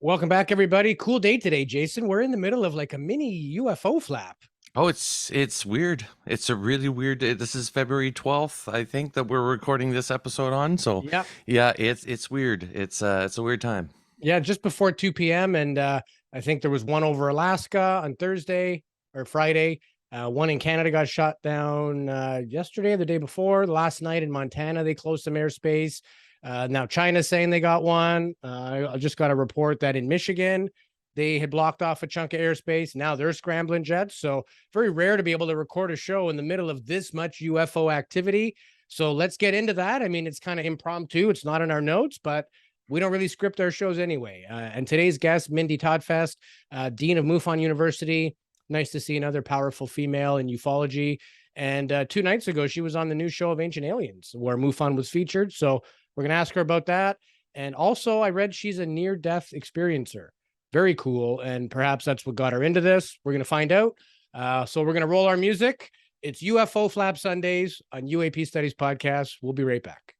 Welcome back, everybody. Cool day today, Jason. We're in the middle of like a mini UFO flap. Oh, it's weird. It's a really weird. This is February 12th, I think, that we're recording this episode on. So, Yeah. yeah, it's weird. It's a weird time. Yeah, just before 2 p.m. And I think there was one over Alaska on Thursday or Friday. One in Canada got shot down yesterday or the day before. Last night in Montana, they closed some airspace. Now China's saying they got one. I just got a report that in Michigan, they had blocked off a chunk of airspace. Now they're scrambling jets. So very rare to be able to record a show in the middle of this much UFO activity. So let's get into that. I mean, it's kind of impromptu. It's not in our notes, but we don't really script our shows anyway. And today's guest, Mindy Tautfest, Dean of MUFON University. Nice to see another powerful female in ufology. And 2 nights ago, she was on the new show of Ancient Aliens, where MUFON was featured. So we're going to ask her about that. And also, I read she's a near-death experiencer. Very cool. And perhaps that's what got her into this. We're going to find out. So we're going to roll our music. It's UFO Flap Sundays on UAP Studies Podcast. We'll be right back.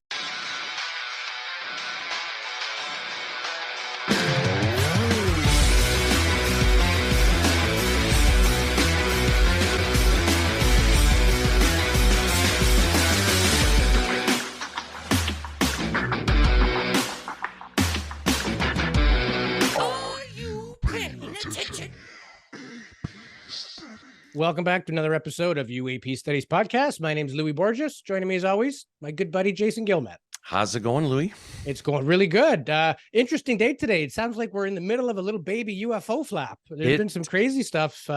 Welcome back to another episode of UAP Studies Podcast. My name is Louis Borges. Joining me as always, my good buddy, Jason Gilmet. How's it going, Louis? It's going really good. Interesting day today. It sounds like we're in the middle of a little baby UFO flap. There's been some crazy stuff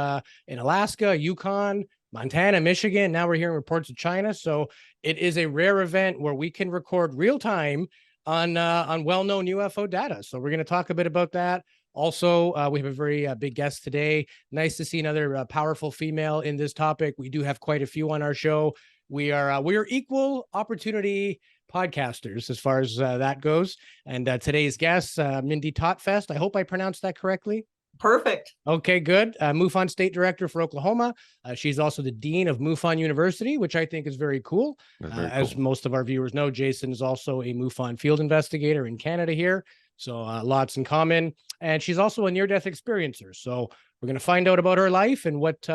in Alaska, Yukon, Montana, Michigan. Now we're hearing reports of China. So it is a rare event where we can record real time on well-known UFO data. So we're going to talk a bit about that. Also, we have a very big guest today. Nice to see another powerful female in this topic. We do have quite a few on our show. We are equal opportunity podcasters as far as that goes. And today's guest, Mindy Tautfest. I hope I pronounced that correctly. Perfect. Okay, good. MUFON State Director for Oklahoma. She's also the Dean of MUFON University, which I think is very cool. As most of our viewers know, Jason is also a MUFON field investigator in Canada here. So lots in common. And she's also a near-death experiencer. So we're going to find out about her life and what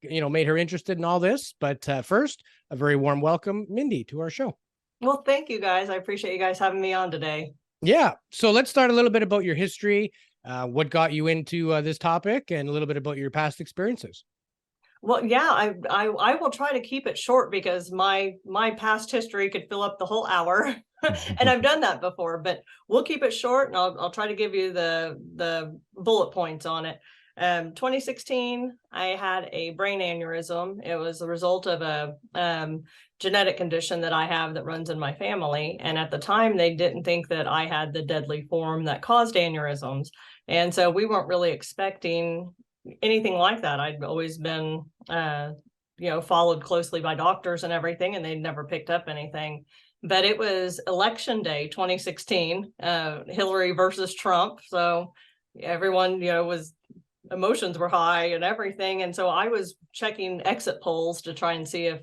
made her interested in all this. But first, a very warm welcome, Mindy, to our show. Well, thank you, guys. I appreciate you guys having me on today. Yeah. So let's start a little bit about your history, what got you into this topic, and a little bit about your past experiences. Well, yeah, I will try to keep it short because my past history could fill up the whole hour. And I've done that before, but we'll keep it short, and I'll try to give you the bullet points on it. 2016, I had a brain aneurysm. It was the result of a genetic condition that I have that runs in my family. And at the time, they didn't think that I had the deadly form that caused aneurysms. And so we weren't really expecting anything like that. I'd always been, followed closely by doctors and everything, and they'd never picked up anything. But it was election day 2016, Hillary versus Trump. So everyone, emotions were high and everything. And so I was checking exit polls to try and see if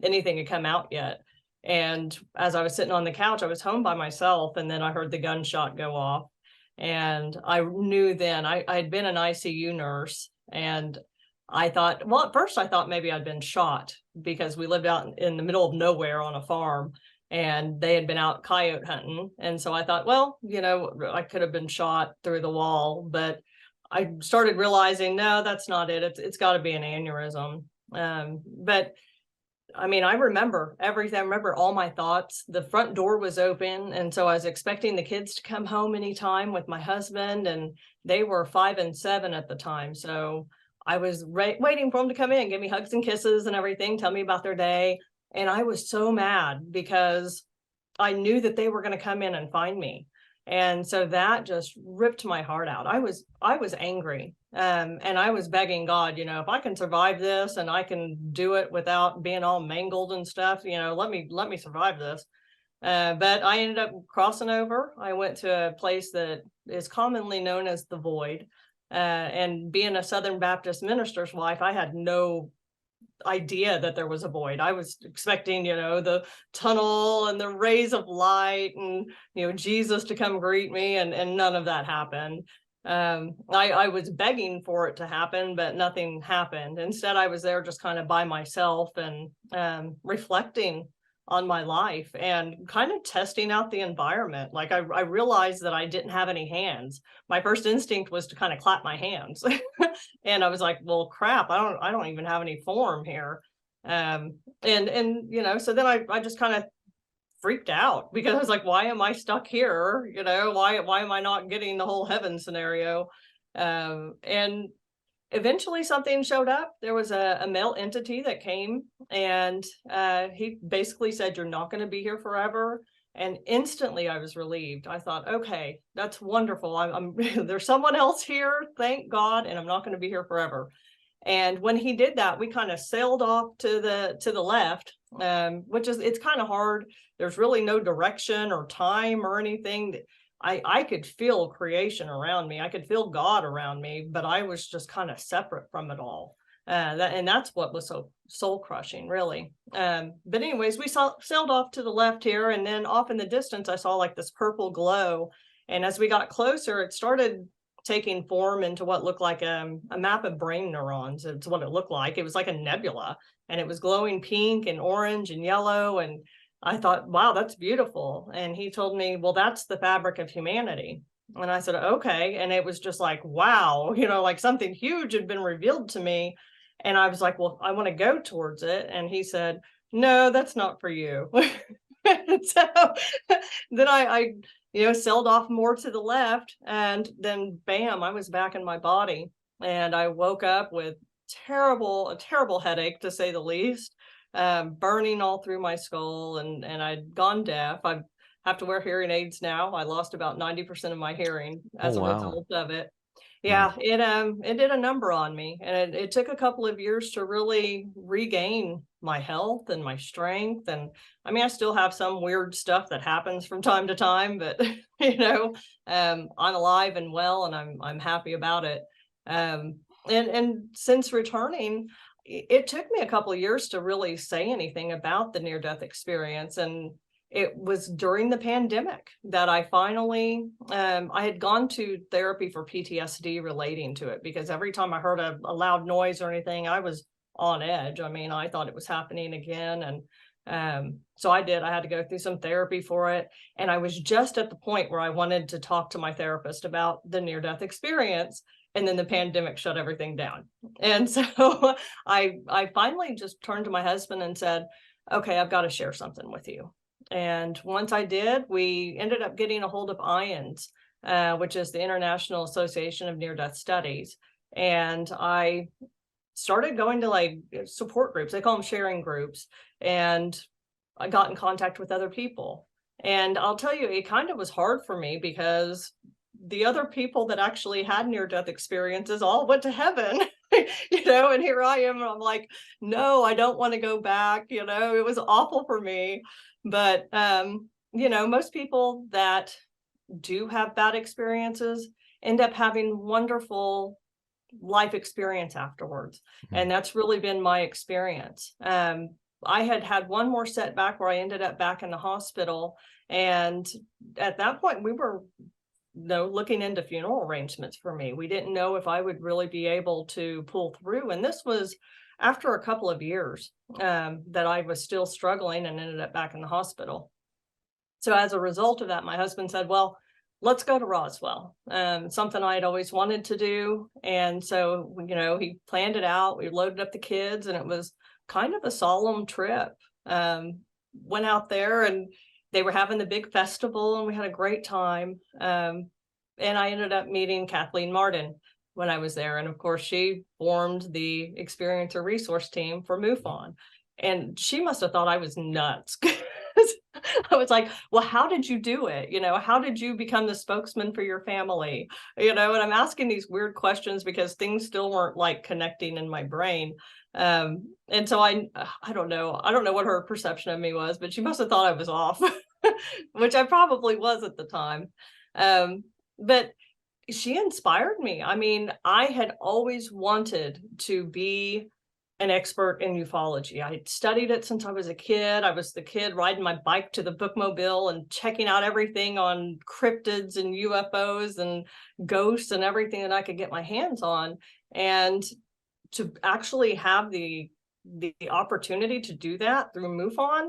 anything had come out yet. And as I was sitting on the couch, I was home by myself, and then I heard the gunshot go off. And I knew then I had been an ICU nurse, and I thought, well, at first I thought maybe I'd been shot because we lived out in the middle of nowhere on a farm, and they had been out coyote hunting. And so I thought, well, I could have been shot through the wall, but I started realizing, no, that's not it. It's got to be an aneurysm. But I mean, I remember everything. I remember all my thoughts. The front door was open, and so I was expecting the kids to come home anytime with my husband, and they were 5 and 7 at the time. So I was waiting for them to come in, give me hugs and kisses and everything, tell me about their day. And I was so mad because I knew that they were going to come in and find me. And so that just ripped my heart out. I was angry. And I was begging God, if I can survive this and I can do it without being all mangled and stuff, let me survive this. But I ended up crossing over. I went to a place that is commonly known as the Void. And being a Southern Baptist minister's wife, I had no idea that there was a void. I was expecting, the tunnel and the rays of light and, Jesus to come greet me, and none of that happened. I was begging for it to happen, but nothing happened. Instead, I was there just kind of by myself and reflecting on my life and kind of testing out the environment. Like I realized that I didn't have any hands. My first instinct was to kind of clap my hands. And I was like, well, crap, I don't even have any form here. And so then I just kind of freaked out because I was like, why am I stuck here? Why am I not getting the whole heaven scenario? And eventually something showed up. There was a male entity that came, and he basically said, you're not going to be here forever. And instantly I was relieved. I thought, okay, that's wonderful. I'm there's someone else here, thank God, and I'm not going to be here forever. And when he did that, we kind of sailed off to the left, which is, it's kind of hard. There's really no direction or time or anything. I could feel creation around me. I could feel God around me, but I was just kind of separate from it all. And that's what was so soul crushing, really. But anyways, we sailed off to the left here, and then off in the distance, I saw like this purple glow. And as we got closer, it started taking form into what looked like a map of brain neurons. It's what it looked like. It was like a nebula, and it was glowing pink and orange and yellow. And I thought, wow, that's beautiful. And he told me, well, that's the fabric of humanity. And I said, okay. And it was just like, wow, like something huge had been revealed to me. And I was like, well, I want to go towards it. And he said, no, that's not for you. So then I sailed off more to the left, and then bam, I was back in my body. And I woke up with a terrible headache, to say the least. Burning all through my skull, and I'd gone deaf. I have to wear hearing aids now. I lost about 90% of my hearing as a result of it. Yeah, it did a number on me, and it took a couple of years to really regain my health and my strength. And I mean, I still have some weird stuff that happens from time to time, but I'm alive and well, and I'm happy about it. And since returning, it took me a couple of years to really say anything about the near-death experience. And it was during the pandemic that I finally, I had gone to therapy for PTSD relating to it, because every time I heard a loud noise or anything, I was on edge. I mean, I thought it was happening again. And so I had to go through some therapy for it. And I was just at the point where I wanted to talk to my therapist about the near-death experience. And then the pandemic shut everything down. And so I finally just turned to my husband and said, okay, I've got to share something with you. And once I did, we ended up getting a hold of IONS, which is the International Association of Near-Death Studies. And I started going to like support groups. They call them sharing groups. And I got in contact with other people. And I'll tell you, it kind of was hard for me, because the other people that actually had near-death experiences all went to heaven, and here I am, and I'm like, no, I don't want to go back. It was awful for me. But, most people that do have bad experiences end up having wonderful life experience afterwards. Mm-hmm. And that's really been my experience. I had one more setback where I ended up back in the hospital. And at that point, we were looking into funeral arrangements for me. We didn't know if I would really be able to pull through. And this was after a couple of years that I was still struggling and ended up back in the hospital. So as a result of that, my husband said, well, let's go to Roswell. Something I had always wanted to do. And so, he planned it out. We loaded up the kids, and it was kind of a solemn trip. Went out there, and they were having the big festival, and we had a great time. And I ended up meeting Kathleen Martin when I was there. And of course, she formed the experiencer resource team for MUFON. And she must have thought I was nuts. I was like, well, how did you do it? How did you become the spokesman for your family? And I'm asking these weird questions because things still weren't like connecting in my brain. And so I don't know. I don't know what her perception of me was, but she must have thought I was off, which I probably was at the time. But she inspired me. I mean, I had always wanted to be an expert in ufology. I had studied it since I was a kid. I was the kid riding my bike to the bookmobile and checking out everything on cryptids and UFOs and ghosts and everything that I could get my hands on. And to actually have the opportunity to do that through MUFON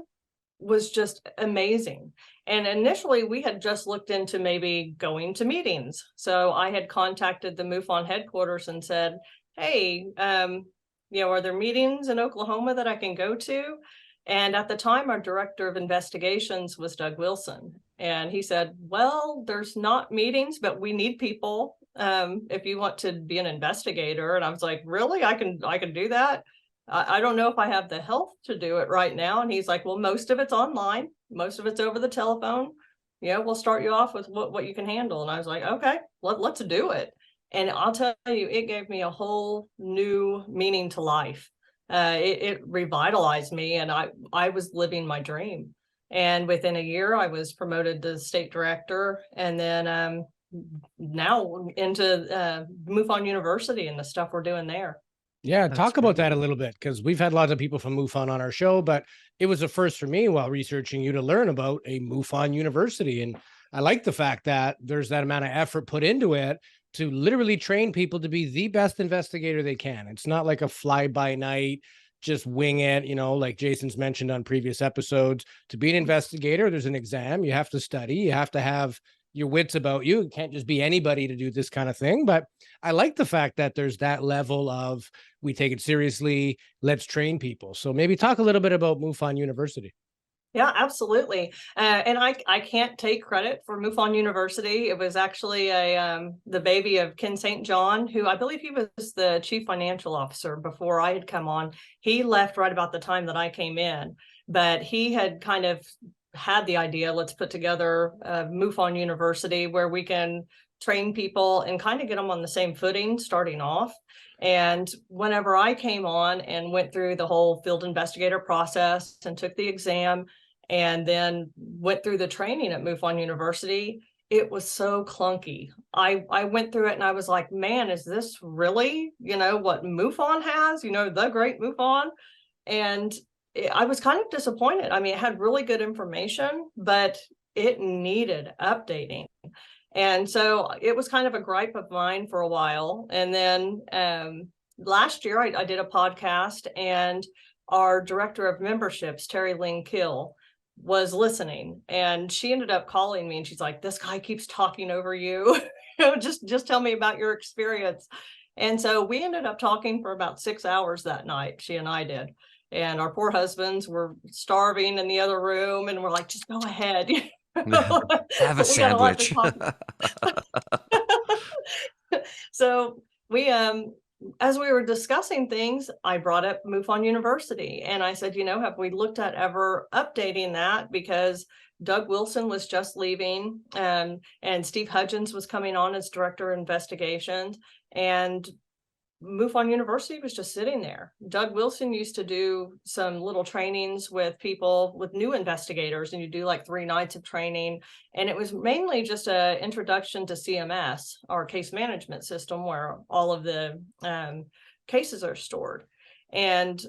was just amazing. And initially we had just looked into maybe going to meetings. So I had contacted the MUFON headquarters and said, hey, are there meetings in Oklahoma that I can go to? And at the time, our director of investigations was Doug Wilson. And he said, well, there's not meetings, but we need people if you want to be an investigator. And I was like, really? I can do that? I don't know if I have the health to do it right now. And he's like, well, most of it's online. Most of it's over the telephone. We'll start you off with what you can handle. And I was like, okay, let's do it. And I'll tell you, it gave me a whole new meaning to life. It revitalized me, and I was living my dream. And within a year, I was promoted to state director, and then now into MUFON University and the stuff we're doing there. Yeah, talk about that a little bit, because we've had lots of people from MUFON on our show, but it was a first for me while researching you to learn about a MUFON University. And I like the fact that there's that amount of effort put into it to literally train people to be the best investigator they can. It's not like a fly-by-night, just wing it, like Jason's mentioned on previous episodes. To be an investigator, there's an exam. You have to study. You have to have your wits about you. It can't just be anybody to do this kind of thing. But I like the fact that there's that level of, we take it seriously, let's train people. So maybe talk a little bit about MUFON University. Yeah, absolutely. And I can't take credit for MUFON University. It was actually the baby of Ken St. John, who I believe he was the chief financial officer before I had come on. He left right about the time that I came in, but he had kind of had the idea, let's put together MUFON University where we can train people and kind of get them on the same footing starting off. And whenever I came on and went through the whole field investigator process and took the exam, and then went through the training at MUFON University, it was so clunky. I went through it and I was like, man, is this really, what MUFON has, the great MUFON? And I was kind of disappointed. I mean, it had really good information, but it needed updating. And so it was kind of a gripe of mine for a while. And then last year I did a podcast, and our director of memberships, Terry Lynn Kill, was listening, and she ended up calling me, and she's like, this guy keeps talking over you. Just tell me about your experience. And so we ended up talking for about 6 hours that night, she and I did. And our poor husbands were starving in the other room, and we're like, just go ahead. Have a sandwich. So we as we were discussing things, I brought up MUFON University, and I said, have we looked at ever updating that? Because Doug Wilson was just leaving, and Steve Hudgens was coming on as director of investigations, and MUFON University was just sitting there. Doug Wilson used to do some little trainings with people, with new investigators, and you do like 3 nights of training. And it was mainly just an introduction to CMS, our case management system, where all of the cases are stored. And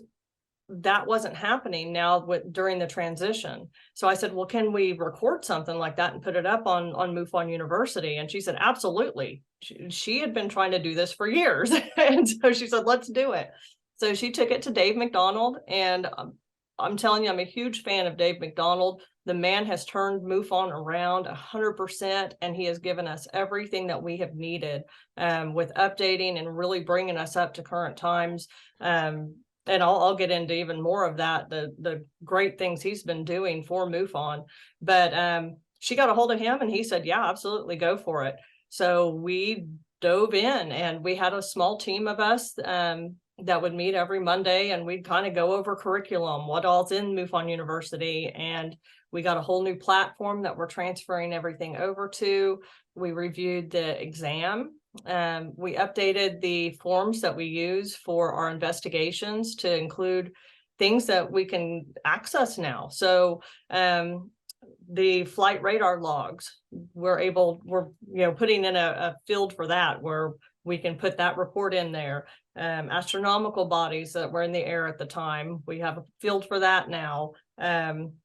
that wasn't happening now during the transition. So I said, well, can we record something like that and put it up on MUFON University? And she said, absolutely. She had been trying to do this for years. And so she said, let's do it. So she took it to Dave McDonald. And I'm telling you, I'm a huge fan of Dave McDonald. The man has turned MUFON around 100%, and he has given us everything that we have needed with updating and really bringing us up to current times. And I'll get into even more of that, the great things he's been doing for MUFON. But she got a hold of him, and he said, yeah, absolutely, go for it. So we dove in, and we had a small team of us that would meet every Monday, and we'd kind of go over curriculum, what all's in MUFON University. And we got a whole new platform that we're transferring everything over to. We reviewed the exam. We updated the forms that we use for our investigations to include things that we can access now. So the flight radar logs, we're putting in a field for that where we can put that report in there. Astronomical bodies that were in the air at the time, we have a field for that now.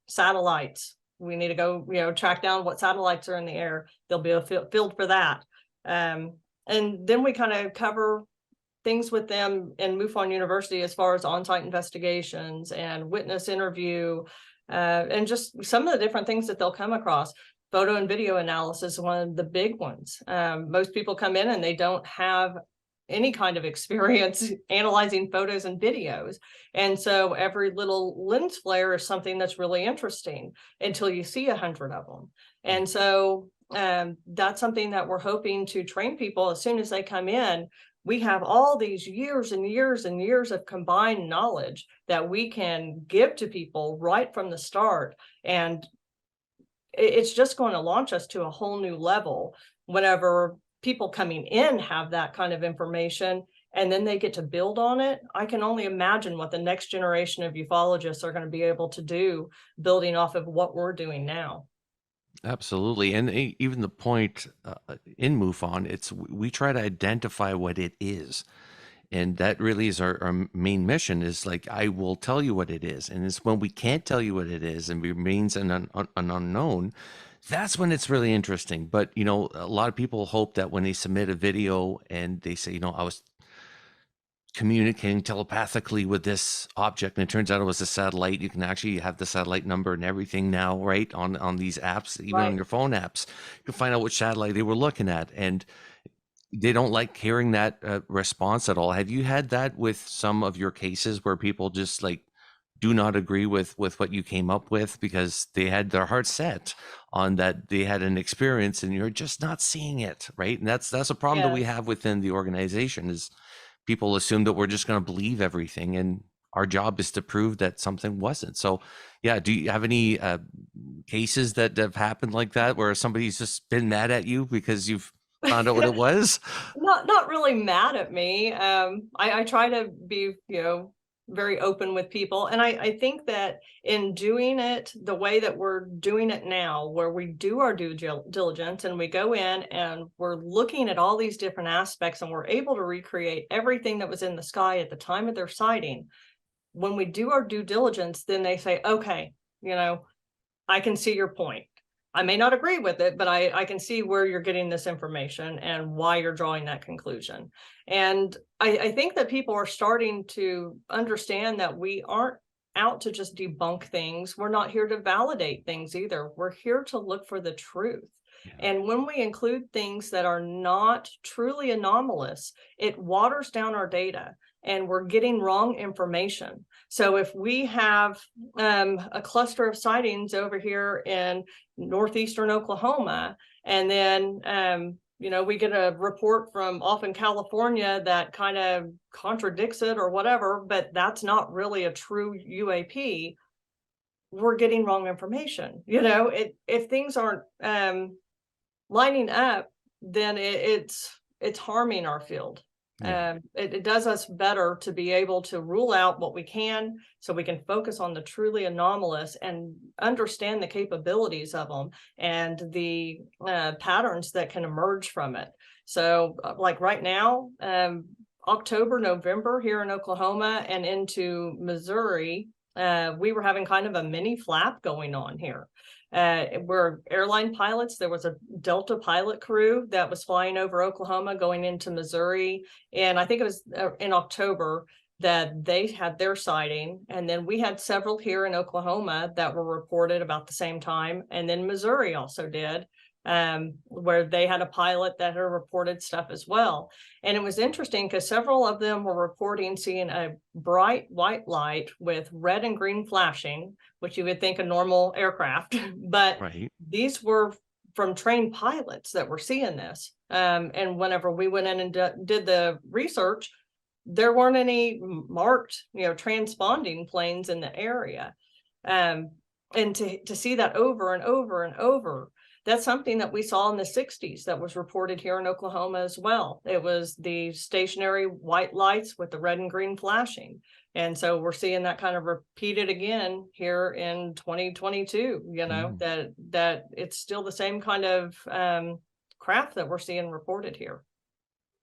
Satellites, we need to go, track down what satellites are in the air. There'll be a field for that. And then we kind of cover things with them in MUFON University as far as on-site investigations and witness interview, and just some of the different things that they'll come across. Photo and video analysis is one of the big ones. Most people come in and they don't have any kind of experience analyzing photos and videos. And so every little lens flare is something that's really interesting until you see 100 of them. And so that's something that we're hoping to train people as soon as they come in. We have all these years and years and years of combined knowledge that we can give to people right from the start. And it's just going to launch us to a whole new level whenever people coming in have that kind of information and then they get to build on it. I can only imagine what the next generation of ufologists are going to be able to do building off of what we're doing now. Absolutely. And even the point in MUFON, we try to identify what it is. And that really is our main mission, is like, I will tell you what it is. And it's when we can't tell you what it is and remains an unknown, that's when it's really interesting. But, a lot of people hope that when they submit a video and they say, I was communicating telepathically with this object, and it turns out it was a satellite. You can actually have the satellite number and everything now, right, on these apps, even on your phone apps. You can find out which satellite they were looking at, and they don't like hearing that response at all. Have you had that with some of your cases where people just like do not agree with what you came up with because they had their heart set on that they had an experience and you're just not seeing it, right? And that's a problem that we have within the organization, is people assume that we're just going to believe everything, and our job is to prove that something wasn't. So, yeah, do you have any cases that have happened like that where somebody's just been mad at you because you've found out what it was? Not really mad at me. I try to be, very open with people. And I think that in doing it the way that we're doing it now, where we do our due diligence and we go in and we're looking at all these different aspects and we're able to recreate everything that was in the sky at the time of their sighting. When we do our due diligence, then they say, okay, I can see your point. I may not agree with it, but I can see where you're getting this information and why you're drawing that conclusion. And I think that people are starting to understand that we aren't out to just debunk things. We're not here to validate things either. We're here to look for the truth. Yeah. And when we include things that are not truly anomalous, it waters down our data and we're getting wrong information. So if we have a cluster of sightings over here in northeastern Oklahoma, and then we get a report from off in California that kind of contradicts it or whatever, but that's not really a true UAP, we're getting wrong information. If things aren't lining up, then it's harming our field. Yeah. It does us better to be able to rule out what we can, so we can focus on the truly anomalous and understand the capabilities of them and the patterns that can emerge from it. So like right now, October, November here in Oklahoma and into Missouri, we were having kind of a mini flap going on here. We're airline pilots. There was a Delta pilot crew that was flying over Oklahoma going into Missouri. And I think it was in October that they had their sighting. And then we had several here in Oklahoma that were reported about the same time. And then Missouri also did, where they had a pilot that had reported stuff as well. And it was interesting because several of them were reporting seeing a bright white light with red and green flashing, which you would think a normal aircraft, but these were from trained pilots that were seeing this. And whenever we went in and did the research, there weren't any marked, transponding planes in the area. And to see that over and over and over, That's something that we saw in the 60s that was reported here in Oklahoma as well. It was the stationary white lights with the red and green flashing. And so we're seeing that kind of repeated again here in 2022, that it's still the same kind of craft that we're seeing reported here.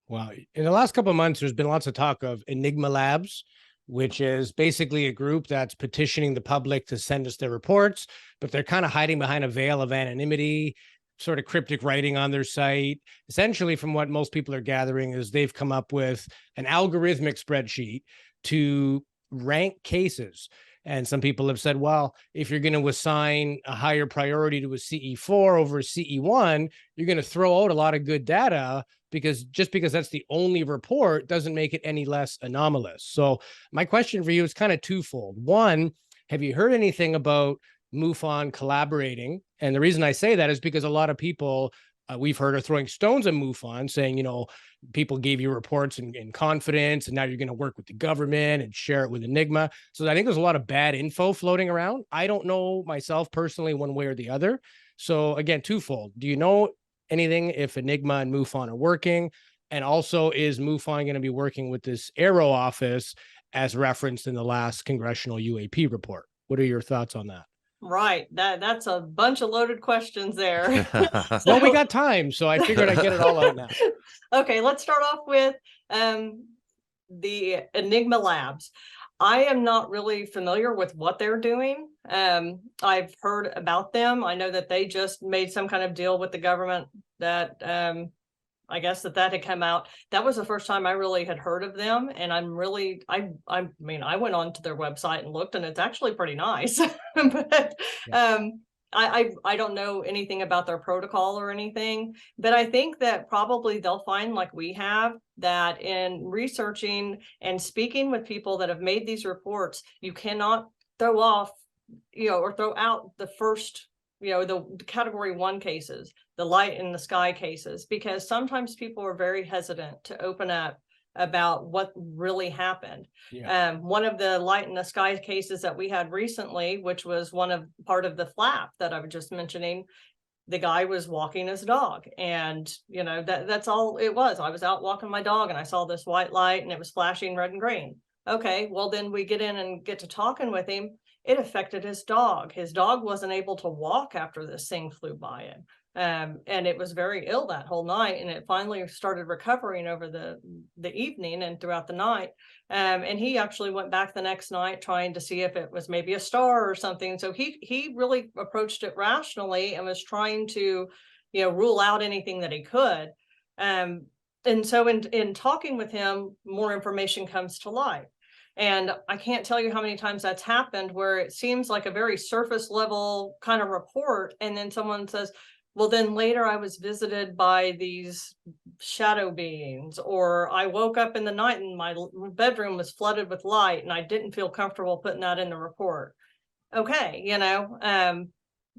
Wow. In the last couple of months, there's been lots of talk of Enigma Labs, which is basically a group that's petitioning the public to send us their reports, but they're kind of hiding behind a veil of anonymity, sort of cryptic writing on their site. Essentially, from what most people are gathering, is they've come up with an algorithmic spreadsheet to rank cases. And some people have said, well, if you're going to assign a higher priority to a CE4 over a CE1, you're going to throw out a lot of good data, because just because that's the only report doesn't make it any less anomalous. So my question for you is kind of twofold. One, have you heard anything about MUFON collaborating? And the reason I say that is because a lot of people we've heard are throwing stones at MUFON, saying, people gave you reports in confidence, and now you're going to work with the government and share it with Enigma. So I think there's a lot of bad info floating around. I don't know myself personally one way or the other. So again, twofold. Do you know anything if Enigma and MUFON are working? And also, is MUFON going to be working with this Aero office as referenced in the last congressional UAP report? What are your thoughts on that? Right. That's a bunch of loaded questions there. Well, we got time, so I figured I'd get it all out now. Okay, let's start off with the Enigma Labs. I am not really familiar with what they're doing. I've heard about them. I know that they just made some kind of deal with the government that I guess that had come out. That was the first time I really had heard of them. And I went onto their website and looked, and it's actually pretty nice. But I don't know anything about their protocol or anything, but I think that probably they'll find, like we have, that in researching and speaking with people that have made these reports, you cannot throw off, or throw out the first, the category 1 cases, the light in the sky cases, because sometimes people are very hesitant to open up about what really happened. Yeah. One of the light in the sky cases that we had recently, which was part of the flap that I was just mentioning, the guy was walking his dog, and that's all it was. I was out walking my dog and I saw this white light and it was flashing red and green. Okay, well then we get in and get to talking with him. It affected his dog. His dog wasn't able to walk after this thing flew by him. And it was very ill that whole night, and it finally started recovering over the evening and throughout the night. And he actually went back the next night trying to see if it was maybe a star or something. So he really approached it rationally and was trying to, rule out anything that he could. And so in talking with him, more information comes to light. And I can't tell you how many times that's happened, where it seems like a very surface level kind of report, and then someone says, well, then later I was visited by these shadow beings, or I woke up in the night and my bedroom was flooded with light and I didn't feel comfortable putting that in the report. Okay,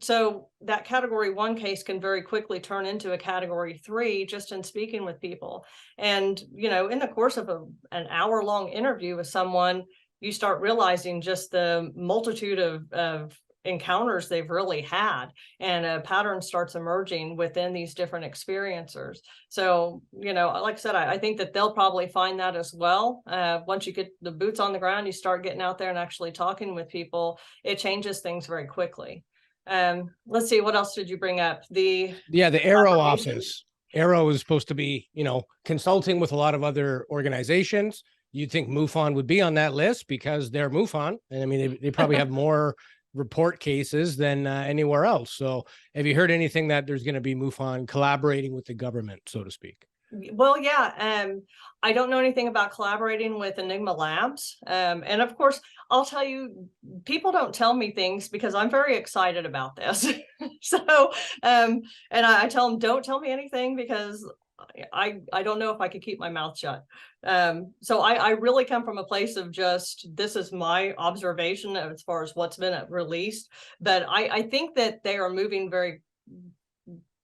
so that category 1 case can very quickly turn into a category 3 just in speaking with people. And, in the course of an hour-long interview with someone, you start realizing just the multitude of encounters they've really had, and a pattern starts emerging within these different experiencers. So, like I said, I think that they'll probably find that as well. Once you get the boots on the ground, you start getting out there and actually talking with people, it changes things very quickly. Let's see, what else did you bring up? The Aero office. Aero is supposed to be, consulting with a lot of other organizations. You'd think MUFON would be on that list because they're MUFON. And I mean, they probably have more report cases than anywhere else. So have you heard anything that there's going to be MUFON collaborating with the government, so to speak? Well, yeah. I don't know anything about collaborating with Enigma Labs. And of course, I'll tell you, people don't tell me things because I'm very excited about this. So, and I tell them, don't tell me anything because I don't know if I could keep my mouth shut. So I really come from a place of just, this is my observation as far as what's been released. But I think that they are moving very,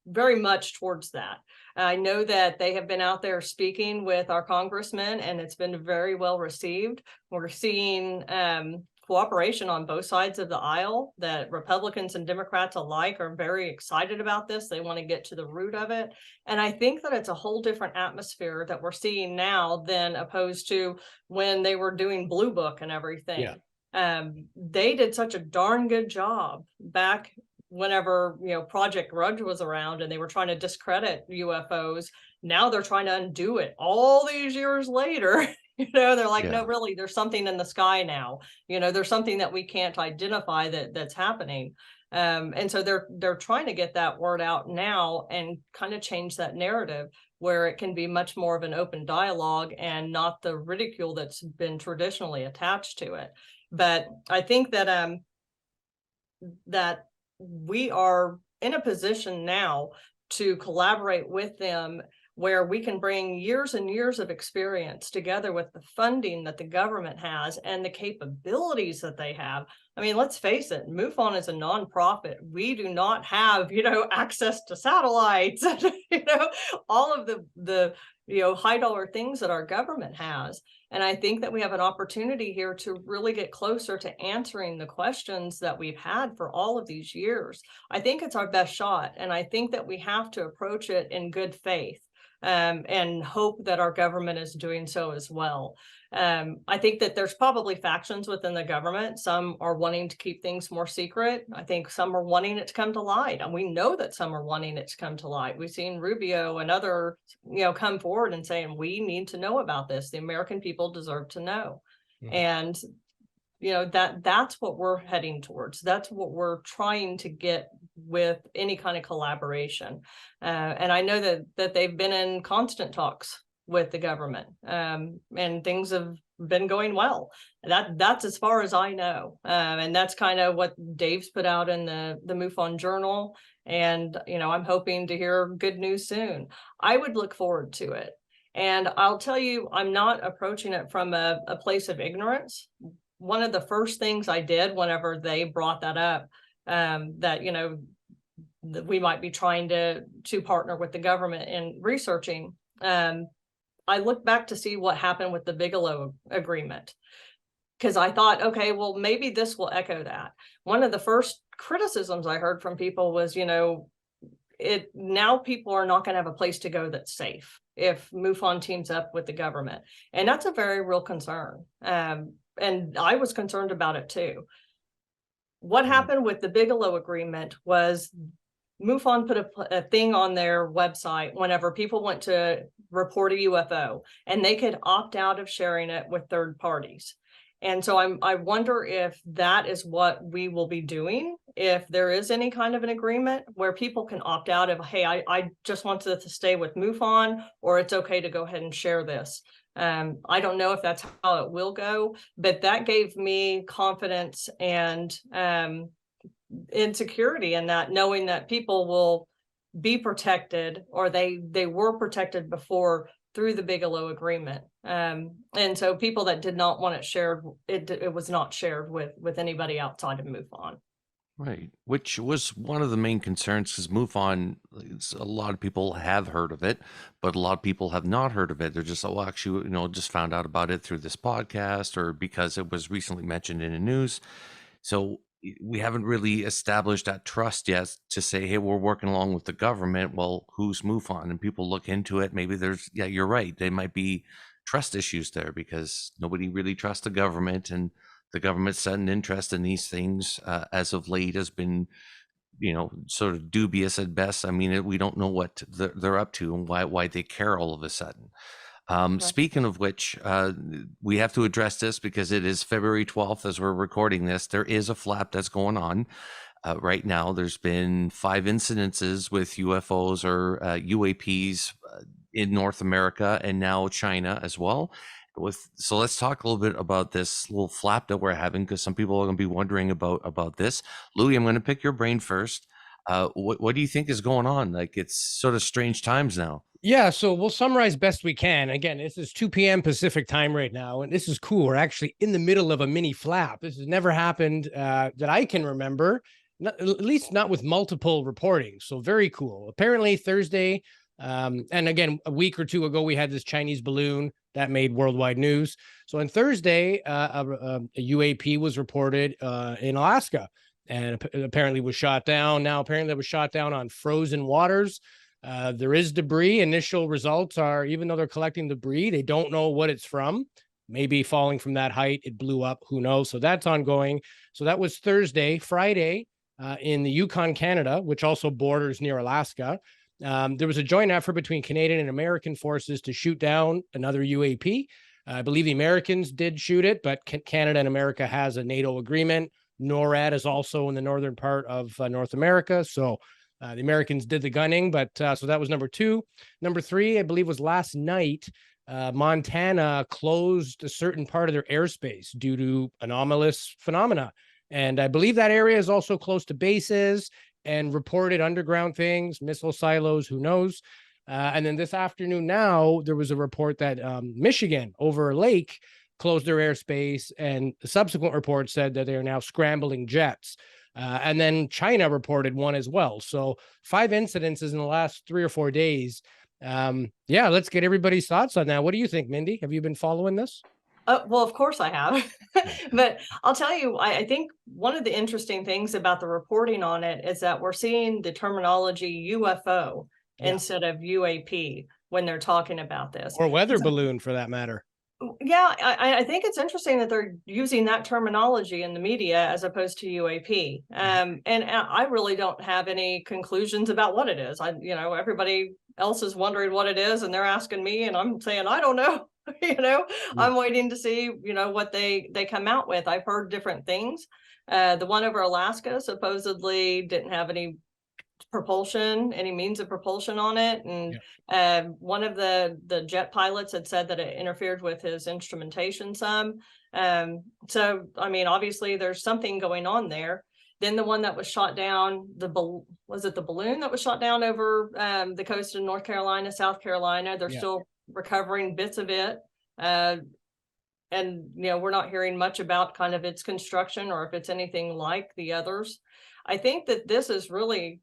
very much towards that. I know that they have been out there speaking with our congressmen, and it's been very well received. We're seeing cooperation on both sides of the aisle, that Republicans and Democrats alike are very excited about this. They want to get to the root of it. And I think that it's a whole different atmosphere that we're seeing now than opposed to when they were doing Blue Book and everything. Yeah. They did such a darn good job back whenever, Project Grudge was around and they were trying to discredit UFOs. Now they're trying to undo it all these years later. They're like, no, really, there's something in the sky now. There's something that we can't identify that's happening. And so they're trying to get that word out now and kind of change that narrative where it can be much more of an open dialogue and not the ridicule that's been traditionally attached to it. But I think that that we are in a position now to collaborate with them where we can bring years and years of experience together with the funding that the government has and the capabilities that they have. I mean, let's face it, MUFON is a nonprofit. We do not have, access to satellites, all of the high dollar things that our government has. And I think that we have an opportunity here to really get closer to answering the questions that we've had for all of these years. I think it's our best shot. And I think that we have to approach it in good faith. And hope that our government is doing so as well. I think that there's probably factions within the government. Some are wanting to keep things more secret. I think some are wanting it to come to light. And we know that some are wanting it to come to light. We've seen Rubio and other, come forward and saying, we need to know about this. The American people deserve to know. Mm-hmm. And that's what we're heading towards. That's what we're trying to get with any kind of collaboration. And I know that they've been in constant talks with the government, and things have been going well. That's as far as I know. And that's kind of what Dave's put out in the MUFON Journal. And, I'm hoping to hear good news soon. I would look forward to it. And I'll tell you, I'm not approaching it from a place of ignorance. One of the first things I did whenever they brought that up, that, that we might be trying to partner with the government in researching, I looked back to see what happened with the Bigelow Agreement. Because I thought, okay, well, maybe this will echo that. One of the first criticisms I heard from people was, now people are not going to have a place to go that's safe if MUFON teams up with the government. And that's a very real concern. And I was concerned about it too. What happened with the Bigelow Agreement was MUFON put a thing on their website whenever people went to report a UFO, and they could opt out of sharing it with third parties. And so I wonder if that is what we will be doing, if there is any kind of an agreement where people can opt out of, hey, I just want to stay with MUFON, or it's okay to go ahead and share this. I don't know if that's how it will go, but that gave me confidence and insecurity in that, knowing that people will be protected, or they were protected before through the Bigelow Agreement. And so people that did not want it shared, it was not shared with anybody outside of MUFON. Right, which was one of the main concerns, because MUFON, a lot of people have heard of it, but a lot of people have not heard of it. They're just, oh, actually, just found out about it through this podcast, or because it was recently mentioned in the news. So we haven't really established that trust yet to say, hey, we're working along with the government. Well, who's MUFON? And people look into it. Maybe there's, yeah, you're right. There might be trust issues there because nobody really trusts the government, and the government's sudden interest in these things as of late has been, sort of dubious at best. I mean, we don't know what they're up to and why they care all of a sudden. Speaking of which, we have to address this because it is February 12th as we're recording this. There is a flap that's going on right now. There's been 5 incidences with UFOs or UAPs in North America and now China as well. So let's talk a little bit about this little flap that we're having, because some people are going to be wondering about this. Louis, I'm going to pick your brain first. What do you think is going on? Like, it's sort of strange times now. Yeah, so we'll summarize best we can. Again, this is 2 p.m. Pacific time right now, and this is cool. We're actually in the middle of a mini flap. This has never happened that I can remember, at least not with multiple reporting. So very cool. Apparently Thursday, And again, a week or two ago, we had this Chinese balloon that made worldwide news. So on Thursday, a UAP was reported in Alaska, and apparently was shot down. Now, apparently it was shot down on frozen waters. There is debris. Initial results are, even though they're collecting debris, they don't know what it's from. Maybe falling from that height, it blew up. Who knows? So that's ongoing. So that was Thursday. Friday, in the Yukon, Canada, which also borders near Alaska, there was a joint effort between Canadian and American forces to shoot down another UAP. I believe the Americans did shoot it, but Canada and America has a NATO agreement. NORAD is also in the northern part of North America. So the Americans did the gunning, but so that was number two. Number three, I believe, was last night. Montana closed a certain part of their airspace due to anomalous phenomena. And I believe that area is also close to bases and reported underground things, missile silos, who knows. And then this afternoon now, there was a report that Michigan over a lake closed their airspace, and the subsequent report said that they are now scrambling jets. And then China reported one as well. So 5 incidences in the last 3 or 4 days. Yeah, let's get everybody's thoughts on that. What do you think, Mindy? Have you been following this? Well, of course I have. But I'll tell you, I think one of the interesting things about the reporting on it is that we're seeing the terminology UFO instead of UAP when they're talking about this. Or weather balloon, for that matter. Yeah, I think it's interesting that they're using that terminology in the media as opposed to UAP. And I really don't have any conclusions about what it is. Everybody else is wondering what it is, and they're asking me, and I'm saying, I don't know. I'm waiting to see, what they come out with. I've heard different things. The one over Alaska supposedly didn't have any means of propulsion on it. And one of the jet pilots had said that it interfered with his instrumentation some. So, obviously there's something going on there. Then the one that was shot down, was it the balloon that was shot down over the coast of North Carolina, South Carolina? They're still recovering bits of it. And we're not hearing much about kind of its construction or if it's anything like the others. I think that this is really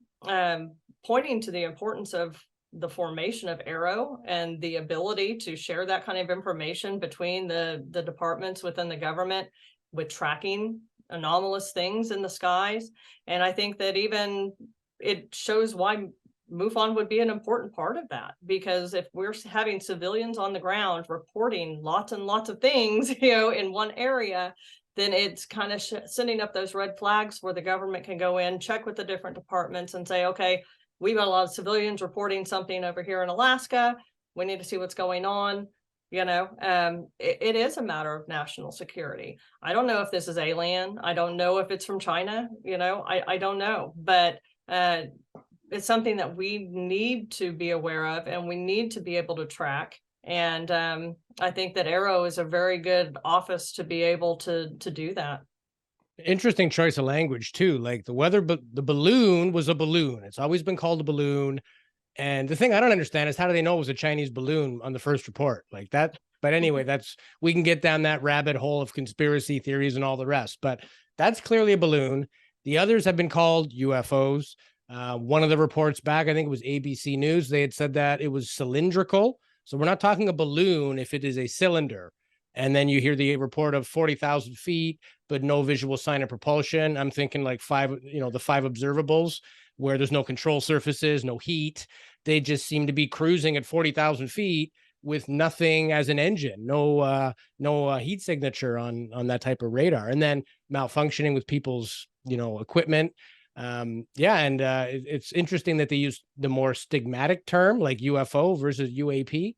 pointing to the importance of the formation of AARO and the ability to share that kind of information between the departments within the government with tracking anomalous things in the skies. And I think that even it shows why MUFON would be an important part of that, because if we're having civilians on the ground reporting lots and lots of things, in one area, then it's kind of sending up those red flags where the government can go in, check with the different departments and say, okay, we've got a lot of civilians reporting something over here in Alaska. We need to see what's going on. It is a matter of national security. I don't know if this is alien. I don't know if it's from China. I don't know, but it's something that we need to be aware of and we need to be able to track. And I think that AARO is a very good office to be able to do that. Interesting choice of language too. Like the balloon was a balloon. It's always been called a balloon. And the thing I don't understand is how do they know it was a Chinese balloon on the first report like that? But anyway, we can get down that rabbit hole of conspiracy theories and all the rest. But that's clearly a balloon. The others have been called UFOs. One of the reports back, I think it was ABC News, they had said that it was cylindrical. So we're not talking a balloon if it is a cylinder. And then you hear the report of 40,000 feet, but no visual sign of propulsion. I'm thinking like the 5 observables where there's no control surfaces, no heat. They just seem to be cruising at 40,000 feet with nothing as an engine, no heat signature on that type of radar. And then malfunctioning with people's, equipment. It's interesting that they use the more stigmatic term like UFO versus UAP.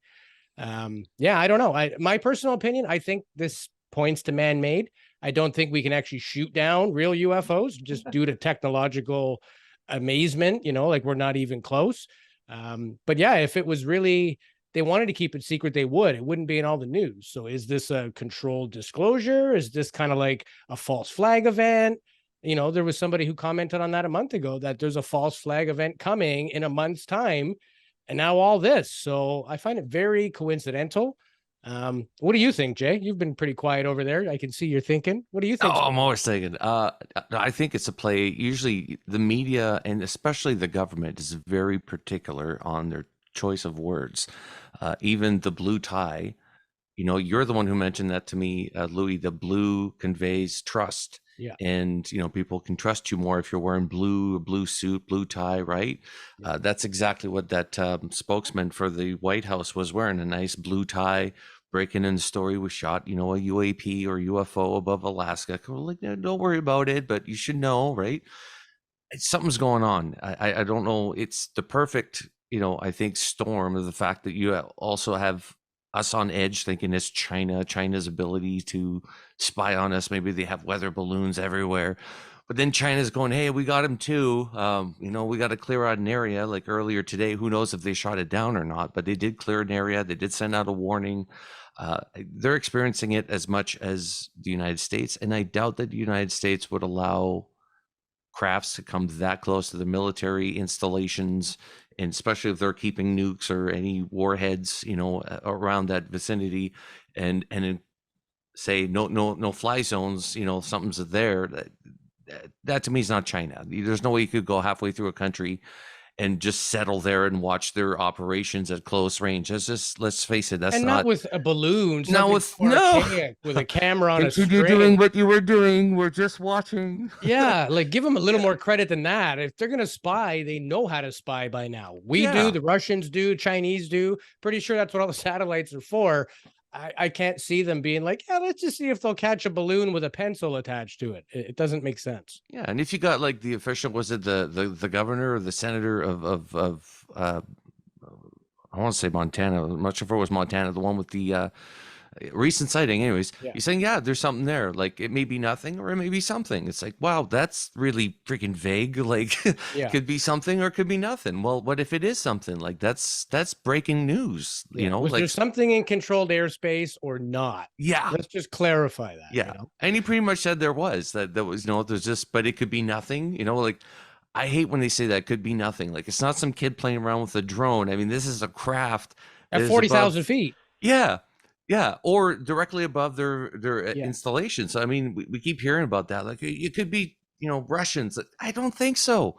I don't know. My personal opinion, I think this points to man-made. I don't think we can actually shoot down real UFOs just due to technological amazement, like we're not even close. But yeah, if it was really, they wanted to keep it secret, they would. It wouldn't be in all the news. So is this a controlled disclosure? Is this kind of like a false flag event? There was somebody who commented on that a month ago that there's a false flag event coming in a month's time. And now all this. So I find it very coincidental. What do you think, Jay? You've been pretty quiet over there. I can see you're thinking. What do you think? Oh, I'm always thinking. I think it's a play. Usually the media and especially the government is very particular on their choice of words. Even the blue tie, you know, you're the one who mentioned that to me, Louis. The blue conveys trust. Yeah. And, you know, people can trust you more if you're wearing blue, a blue suit, blue tie, right? Yeah. That's exactly what that spokesman for the White House was wearing, a nice blue tie. Breaking in the story was shot, you know, a UAP or UFO above Alaska. Like, don't worry about it, but you should know, right? Something's going on. I don't know. It's the perfect, you know, I think storm of the fact that you also have us on edge thinking it's China's ability to spy on us. Maybe they have weather balloons everywhere, but then China's going, hey, we got him too. You know, we got to clear out an area. Like earlier today, who knows if they shot it down or not, but they did clear an area. They did send out a warning. They're experiencing it as much as the United States, and I doubt that the United States would allow crafts to come that close to the military installations, and especially if they're keeping nukes or any warheads, you know, around that vicinity, and say no fly zones, you know, something's there. That to me is not China. There's no way you could go halfway through a country and just settle there and watch their operations at close range. That's just, let's face it, that's And not with a balloon, not with archaic, with a camera on a continue string. doing what you were doing. We're just watching. Yeah, like give them a little more credit than that. If they're gonna spy, they know how to spy by now. We do, the Russians do, Chinese do. Pretty sure that's what all the satellites are for. I can't see them being like, yeah, let's just see if they'll catch a balloon with a pencil attached to it. It doesn't make sense. Yeah, and if you got like the official, was it the governor or the senator of I want to say Montana. I'm not sure if it was Montana, the one with the recent sighting. Anyways, he's saying, yeah, there's something there. Like it may be nothing or it may be something. It's like, wow, that's really freaking vague. Like could be something or it could be nothing. Well, what if it is something? Like that's breaking news. You know, was like there something in controlled airspace or not? Yeah, let's just clarify that. Yeah, you know? And he pretty much said there was, you know, there's just, but it could be nothing. You know, like I hate when they say that could be nothing. Like it's not some kid playing around with a drone. I mean, this is a craft at 40,000 feet. Yeah. Yeah. Or directly above their installation. So, I mean, we keep hearing about that. Like it could be, you know, Russians. I don't think so.